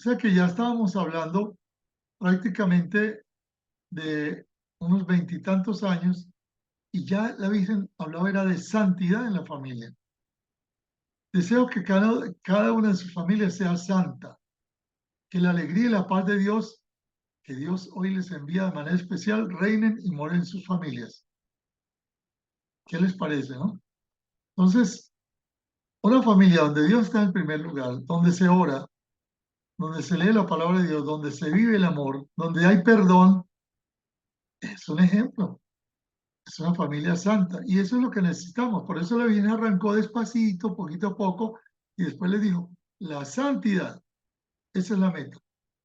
O sea que ya estábamos hablando prácticamente de unos 20 y tantos años y ya la Virgen hablaba era de santidad en la familia. Deseo que cada una de sus familias sea santa, que la alegría y la paz de Dios, que Dios hoy les envía de manera especial, reinen y moren en sus familias. ¿Qué les parece, no? Entonces, una familia donde Dios está en primer lugar, donde se ora, donde se lee la palabra de Dios, donde se vive el amor, donde hay perdón, es un ejemplo. Es una familia santa y eso es lo que necesitamos. Por eso la Virgen arrancó despacito, poquito a poco, y después le dijo, la santidad, esa es la meta.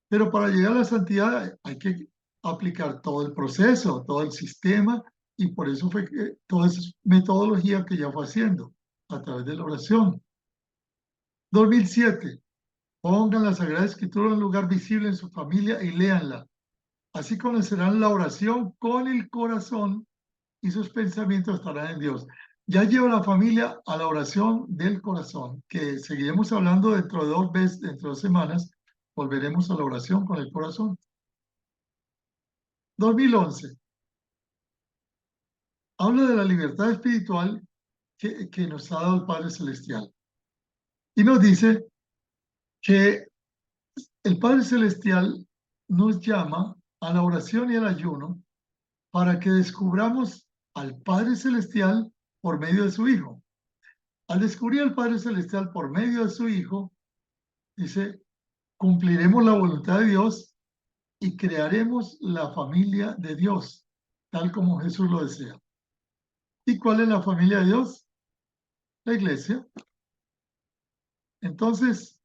Pero para llegar a la santidad hay que aplicar todo el proceso, todo el sistema, y por eso fue que toda esa metodología que ya fue haciendo a través de la oración. 2007, pongan la Sagrada Escritura en un lugar visible en su familia y léanla. Así conocerán la oración con el corazón y sus pensamientos estarán en Dios. Ya lleva la familia a la oración del corazón, que seguiremos hablando dentro de 2 veces, dentro de 2 semanas, volveremos a la oración con el corazón. 2011. Habla de la libertad espiritual que nos ha dado el Padre Celestial. Y nos dice que el Padre Celestial nos llama a la oración y al ayuno para que descubramos al Padre Celestial por medio de su Hijo. Al descubrir al Padre Celestial por medio de su Hijo, dice, cumpliremos la voluntad de Dios y crearemos la familia de Dios, tal como Jesús lo desea. ¿Y cuál es la familia de Dios? La iglesia. Entonces,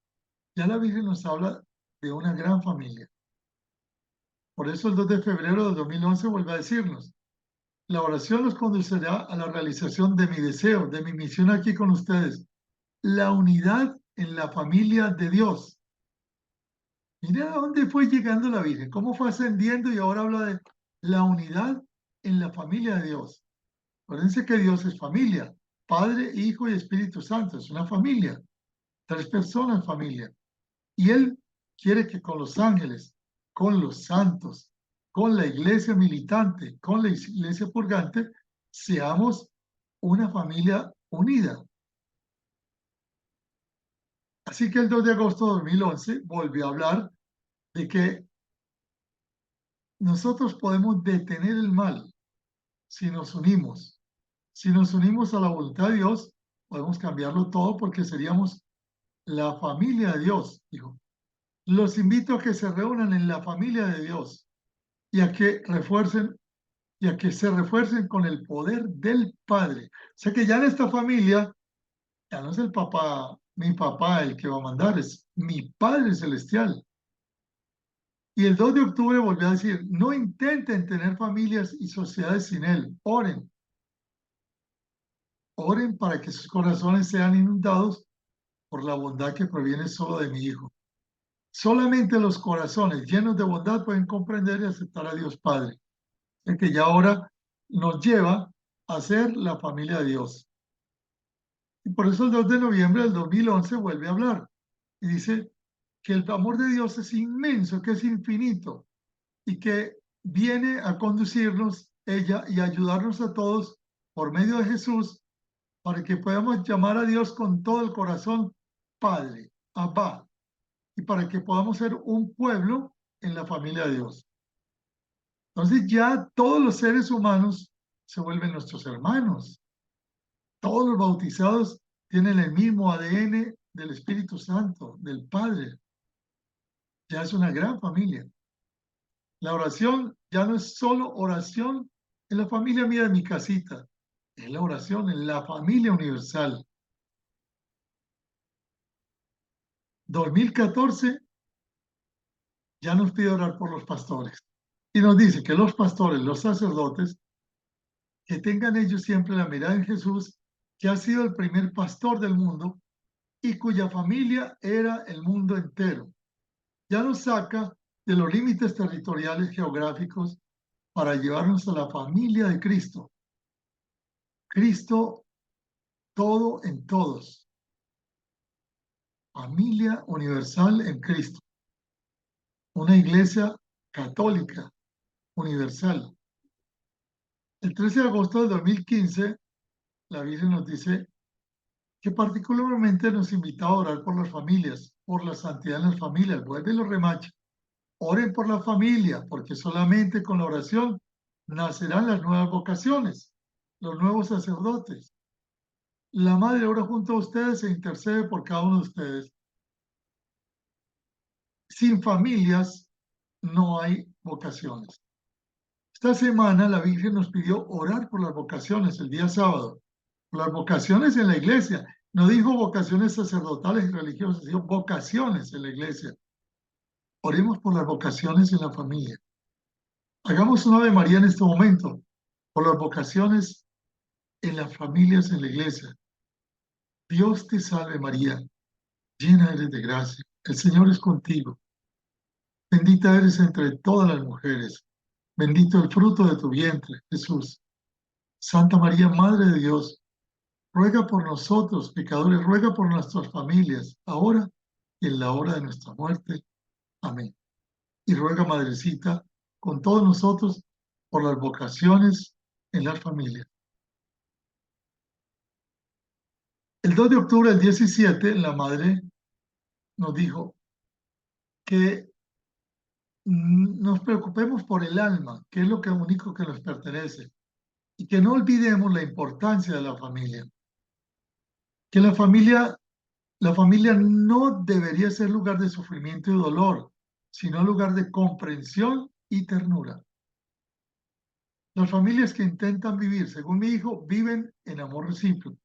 ya la Virgen nos habla de una gran familia. Por eso el 2 de febrero de 2011 vuelve a decirnos, la oración nos conducirá a la realización de mi deseo, de mi misión aquí con ustedes, la unidad en la familia de Dios. Mira a dónde fue llegando la Virgen, cómo fue ascendiendo y ahora habla de la unidad en la familia de Dios. Acuérdense que Dios es familia, Padre, Hijo y Espíritu Santo, es una familia, 3 personas familia. Y Él quiere que con los ángeles, con los santos, con la iglesia militante, con la iglesia purgante, seamos una familia unida. Así que el 2 de agosto de 2011 volvió a hablar de que nosotros podemos detener el mal si nos unimos a la voluntad de Dios podemos cambiarlo todo porque seríamos la familia de Dios, dijo. Los invito a que se reúnan en la familia de Dios y a que refuercen y a que se refuercen con el poder del Padre. O sea que ya en esta familia, ya no es el papá, mi papá el que va a mandar, es mi Padre Celestial. Y el 2 de octubre volvió a decir, no intenten tener familias y sociedades sin Él, oren. Oren para que sus corazones sean inundados por la bondad que proviene solo de mi Hijo. Solamente los corazones llenos de bondad pueden comprender y aceptar a Dios Padre, el que ya ahora nos lleva a ser la familia de Dios. Y por eso el 2 de noviembre del 2011 vuelve a hablar y dice que el amor de Dios es inmenso, que es infinito y que viene a conducirnos ella y ayudarnos a todos por medio de Jesús para que podamos llamar a Dios con todo el corazón Padre, Abba, y para que podamos ser un pueblo en la familia de Dios. Entonces ya todos los seres humanos se vuelven nuestros hermanos. Todos los bautizados tienen el mismo ADN del Espíritu Santo, del Padre. Ya es una gran familia. La oración ya no es solo oración en la familia mía de mi casita, es la oración en la familia universal. 2014 ya nos pide orar por los pastores y nos dice que los pastores, los sacerdotes, que tengan ellos siempre la mirada en Jesús, que ha sido el primer pastor del mundo y cuya familia era el mundo entero. Ya nos saca de los límites territoriales geográficos para llevarnos a la familia de Cristo. Cristo, todo en todos. Familia universal en Cristo. Una iglesia católica universal. El 13 de agosto del 2015, la Virgen nos dice que particularmente nos invita a orar por las familias, por la santidad en las familias. Vuelve y lo remacha. Oren por la familia, porque solamente con la oración nacerán las nuevas vocaciones, los nuevos sacerdotes. La Madre ora junto a ustedes e intercede por cada uno de ustedes. Sin familias no hay vocaciones. Esta semana la Virgen nos pidió orar por las vocaciones el día sábado, por las vocaciones en la iglesia. No dijo vocaciones sacerdotales y religiosas, dijo vocaciones en la iglesia. Oremos por las vocaciones en la familia. Hagamos una Ave María en este momento por las vocaciones en las familias en la iglesia. Dios te salve María, llena eres de gracia, el Señor es contigo. Bendita eres entre todas las mujeres, bendito el fruto de tu vientre, Jesús. Santa María, Madre de Dios, ruega por nosotros, pecadores, ruega por nuestras familias, ahora y en la hora de nuestra muerte. Amén. Y ruega, Madrecita, con todos nosotros por las vocaciones en las familias. El 2 de octubre del 17, la Madre nos dijo que nos preocupemos por el alma, que es lo único que nos pertenece, y que no olvidemos la importancia de la familia. Que la familia no debería ser lugar de sufrimiento y dolor, sino lugar de comprensión y ternura. Las familias que intentan vivir, según mi hijo, viven en amor recíproco.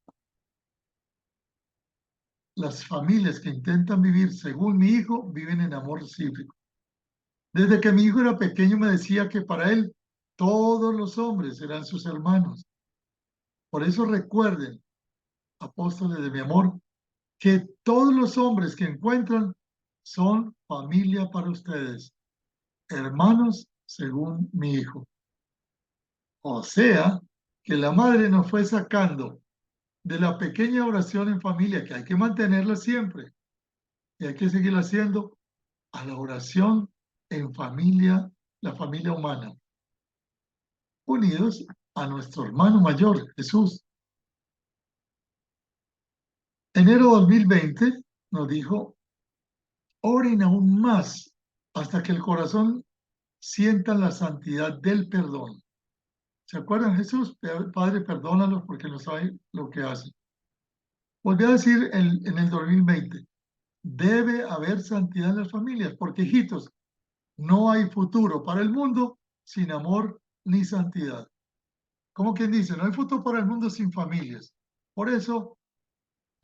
Las familias que intentan vivir, según mi hijo, viven en amor recíproco. Desde que mi hijo era pequeño me decía que para él todos los hombres eran sus hermanos. Por eso recuerden, apóstoles de mi amor, que todos los hombres que encuentran son familia para ustedes, hermanos según mi hijo. O sea, que la madre nos fue sacando de la pequeña oración en familia, que hay que mantenerla siempre, y hay que seguir haciendo, a la oración en familia, la familia humana, unidos a nuestro hermano mayor, Jesús. Enero 2020 nos dijo, oren aún más hasta que el corazón sienta la santidad del perdón. ¿Se acuerdan, Jesús? Padre, perdónalos porque no saben lo que hacen. Volví a decir en el 2020, debe haber santidad en las familias, porque hijitos, no hay futuro para el mundo sin amor ni santidad. Como quien dice, no hay futuro para el mundo sin familias. Por eso,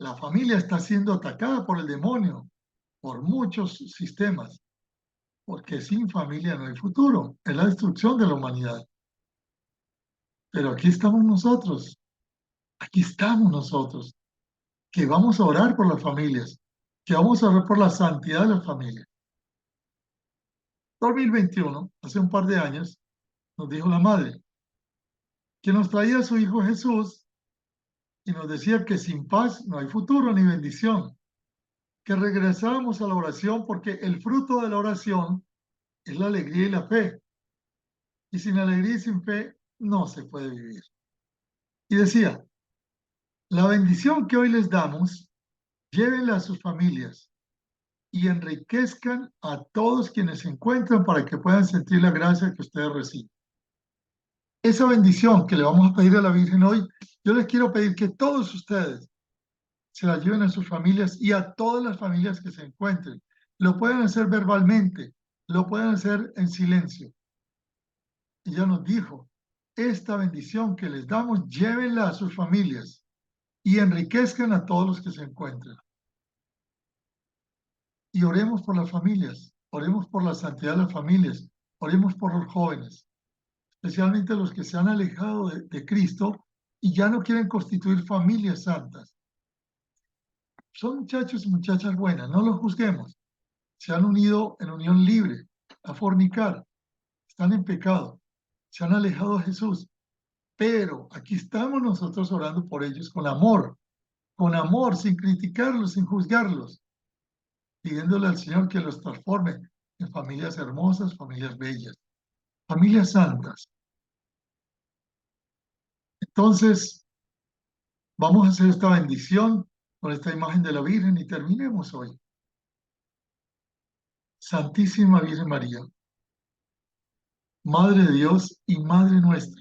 la familia está siendo atacada por el demonio, por muchos sistemas, porque sin familia no hay futuro. Es la destrucción de la humanidad. Pero aquí estamos nosotros, que vamos a orar por las familias, que vamos a orar por la santidad de las familias. 2021, hace un par de años, nos dijo la madre, que nos traía a su hijo Jesús y nos decía que sin paz no hay futuro ni bendición, que regresáramos a la oración porque el fruto de la oración es la alegría y la fe. Y sin alegría y sin fe no se puede vivir. Y decía, la bendición que hoy les damos, llévenla a sus familias y enriquezcan a todos quienes se encuentran para que puedan sentir la gracia que ustedes reciben. Esa bendición que le vamos a pedir a la Virgen hoy, yo les quiero pedir que todos ustedes se la lleven a sus familias y a todas las familias que se encuentren. Lo pueden hacer verbalmente, lo pueden hacer en silencio. Ella nos dijo, esta bendición que les damos, llévenla a sus familias y enriquezcan a todos los que se encuentren. Y oremos por las familias, oremos por la santidad de las familias, oremos por los jóvenes, especialmente los que se han alejado de Cristo y ya no quieren constituir familias santas. Son muchachos y muchachas buenas, no los juzguemos. Se han unido en unión libre a fornicar, están en pecado, se han alejado de Jesús. Pero aquí estamos nosotros orando por ellos con amor, sin criticarlos, sin juzgarlos, pidiéndole al Señor que los transforme en familias hermosas, familias bellas, familias santas. Entonces, vamos a hacer esta bendición con esta imagen de la Virgen y terminemos hoy. Santísima Virgen María, Madre de Dios y Madre nuestra,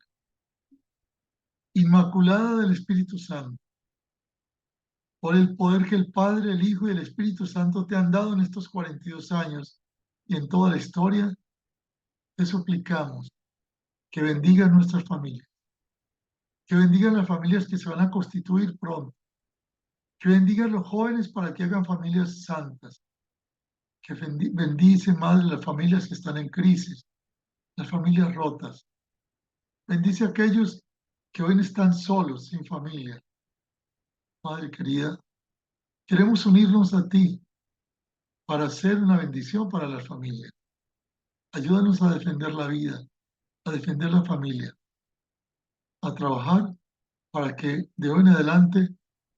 Inmaculada del Espíritu Santo, por el poder que el Padre, el Hijo y el Espíritu Santo te han dado en estos 42 años y en toda la historia, te suplicamos que bendigas nuestras familias, que bendigas las familias que se van a constituir pronto, que bendigas los jóvenes para que hagan familias santas, que bendice, Madre, las familias que están en crisis, las familias rotas. Bendice a aquellos que hoy están solos, sin familia. Madre querida, queremos unirnos a ti para hacer una bendición para las familias. Ayúdanos a defender la vida, a defender la familia, a trabajar para que de hoy en adelante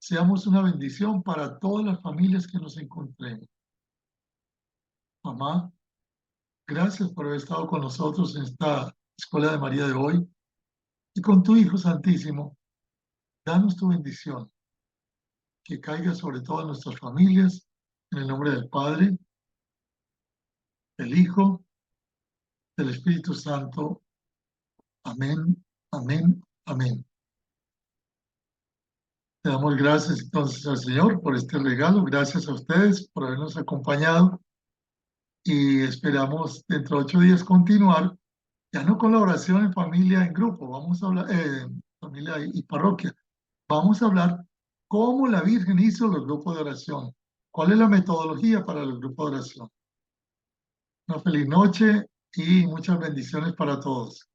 seamos una bendición para todas las familias que nos encontremos. Mamá, gracias por haber estado con nosotros en esta Escuela de María de hoy y con tu Hijo Santísimo. Danos tu bendición, que caiga sobre todas nuestras familias, en el nombre del Padre, del Hijo, del Espíritu Santo. Amén, amén, amén. Le damos gracias entonces al Señor por este regalo. Gracias a ustedes por habernos acompañado y esperamos dentro de 8 días continuar, ya no con la oración en familia, en grupo, vamos a hablar, familia y parroquia, vamos a hablar cómo la Virgen hizo los grupos de oración, cuál es la metodología para los grupos de oración. Una feliz noche y muchas bendiciones para todos.